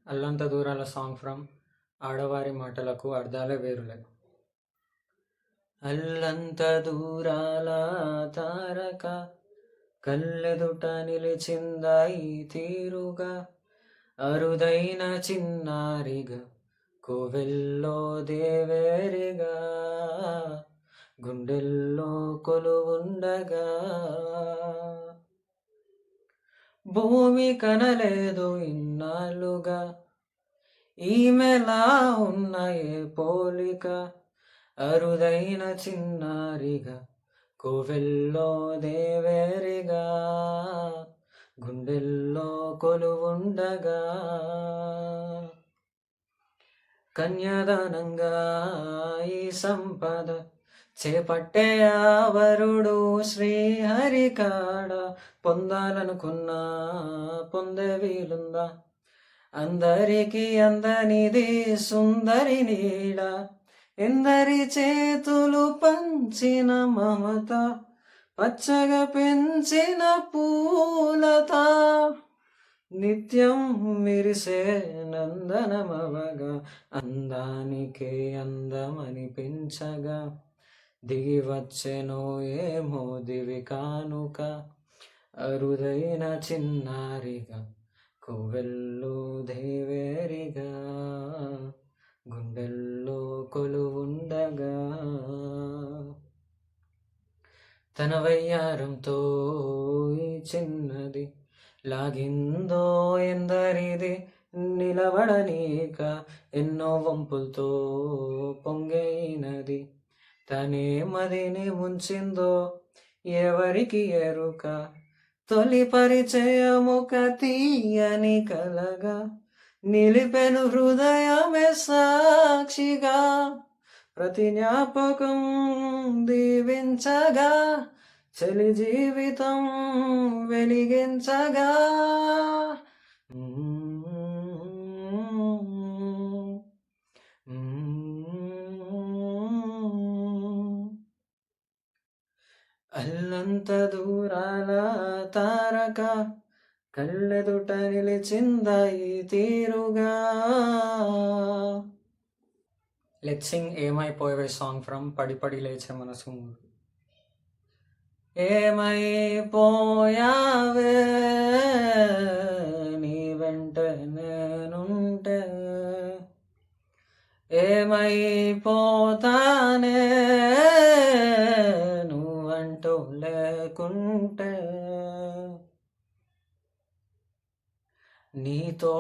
అల్లంత దూరాల song from ఆడవారి మాటలకు అర్థాలే వేరులే. అల్లంత దూరాల తారక కళ్ళెదుట నిలిచిందా ఈ తీరుగా, అరుదైన చిన్నారిగా కోవెల్లో దేవేరిగా, గుండెల్లో కొలువుండగా. భూమి కనలేదు ఇన్నాళ్ళుగా, ఈమెలా ఉన్న ఏ పోలిక, అరుదైన చిన్నారిగా కోవెల్లో దేవేరిగా, గుండెల్లో కొలువుండగా. కన్యాదానంగా ఈ సంపద చేపట్టే ఆవరుడు శ్రీహరికాడ, పొందాలనుకున్నా పొందే వీలుందా, అందరికీ అందనిది సుందరి నీడ, ఎందరి చేతులు పంచిన మమత, పచ్చగా పెంచిన పూలత, నిత్యం మిరిసే నందనమవగా, అందానికే అందమనిపించగా, దిగి వచ్చెనో ఏమో దివి కానుక, అరుదైన చిన్నారిగా కోవెల్లో దేవేరిగా, గుండెల్లో కొలువుండగా. తన వయ్యారంతో ఈ చిన్నది లాగిందో ఎందరిది, నిలబడనీక ఎన్నో వంపులతో పొంగైనది, తనే మదిని ముంచిందో ఎవరికి ఎరుక, తొలి పరిచయముక తీయని కలగా, నిలిపెను హృదయమే సాక్షిగా, ప్రతి జ్ఞాపకం దీవించగా, చలి జీవితం వెలిగించగా. అల్లంత దూరాల తారక కళ్ళెదుట నిలిచిందా ఈ తీరుగా. లెట్స్ సింగ్ ఏమైపోయే సాంగ్ ఫ్రమ్ పడి పడి లేచే మనసు మూవీ. ఏమైపోయావే నీ వెంట నేనుంటే, ఏమైపోతానే నువ్వంటూ లేకుంటే, నీతో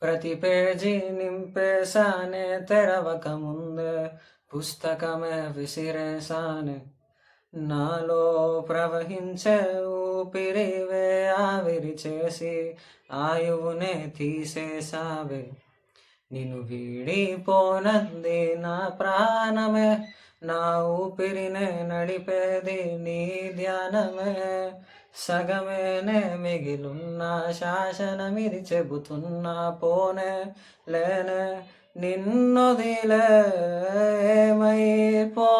ప్రతి పేజీ నింపేశానే తెరవక ముందే, పుస్తకమే విసిరేశానే, నాలో ప్రవహించే ఊపిరివే ఆవిరి చేసి ఆయువునే తీసేసావే, నిన్ను వీడిపోనంది నా ప్రాణమే, నా ఊపిరినే నడిపేది నీ ధ్యానమే, సగమేనే మిగిలున్న శాసనమిది చెబుతున్నా పోనే లేనే నిన్నొదిలే. ఏమైపోయావే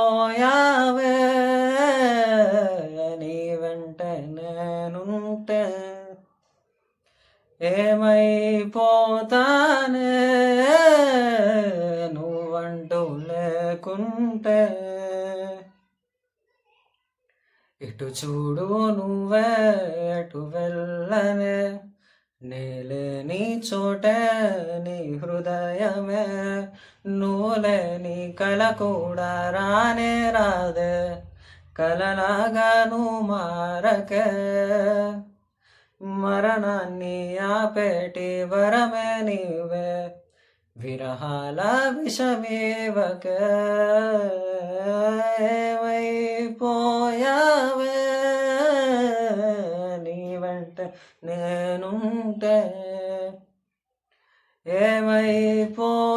నీ వెంట నేనుంటే, ఏమైపోతానే నువ్వంటూ లేకుంటే, ఇటు చూడు నువ్వే అటు వెళ్ళనే, నేలేని చోటే నీ హృదయమే, నువ్వులేని కల కూడా రానే రాదే, కలలాగా నువ్వు మారకే, మరణాన్ని ఆపేటి వరమే నీవే, విరహాల విషమేవకే. ఏమైపోయావే నీ వెంట నేనుంటే, ఏమైపోతానే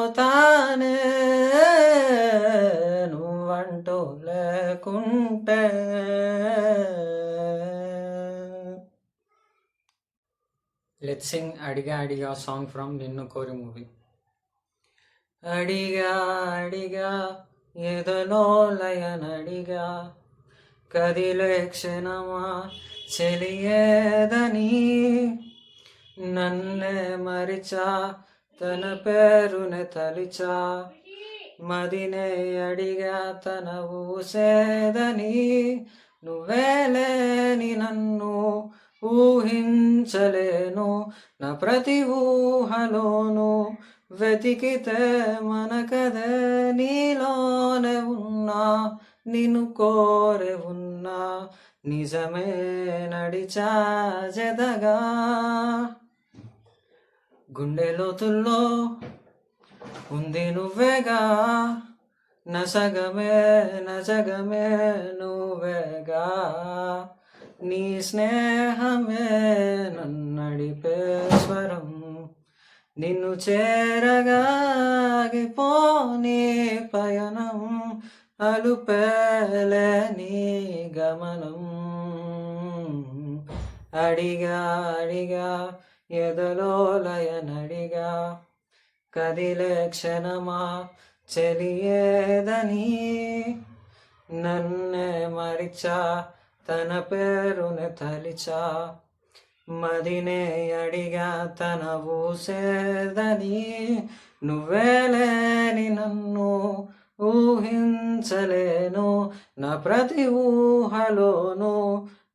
నువ్వంటూ లేకుంటే. లెట్స్ సింగ్ అడిగా అడిగా సాంగ్ ఫ్రమ్ నిన్ను కోరి మూవీ. అడిగా అడిగా ఎదలో లయనడిగా, కదిలే క్షణమా చెలియేదని, నన్నే మరిచా తన పేరునే తలిచా మదినే అడిగా తన ఊసేదని నువ్వేలేని నన్ను ఊహించలేను నా ప్రతి ఊహలోను వెతికితే మనకదే నీలోనే ఉన్నా నిన్ను కోరే ఉన్నా నిజమే నడిచా జతగా గుండె లోతుల్లో ఉంది నువ్వేగా నసగమే నజగమే నువ్వేగా నీ స్నేహమే నన్నడిపే స్వరం నిన్ను చేరగాగిపోని పయనం అలుపేలే నీ గమనం అడిగా అడిగా ఎదలో లయనడిగా కదిలే క్షణమా చెలియేదని నన్నే మరిచా తన పేరుని తలిచా మదినే అడిగా తన ఊసేదని నువ్వేలేని నన్ను ఊహించలేను నా ప్రతి ఊహలోను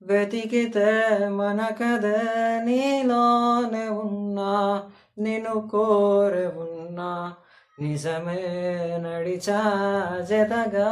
వెతికితే మనకదే నీలోనే ఉన్నా నిన్ను కోరే ఉన్నా నిజమే నడిచా జతగా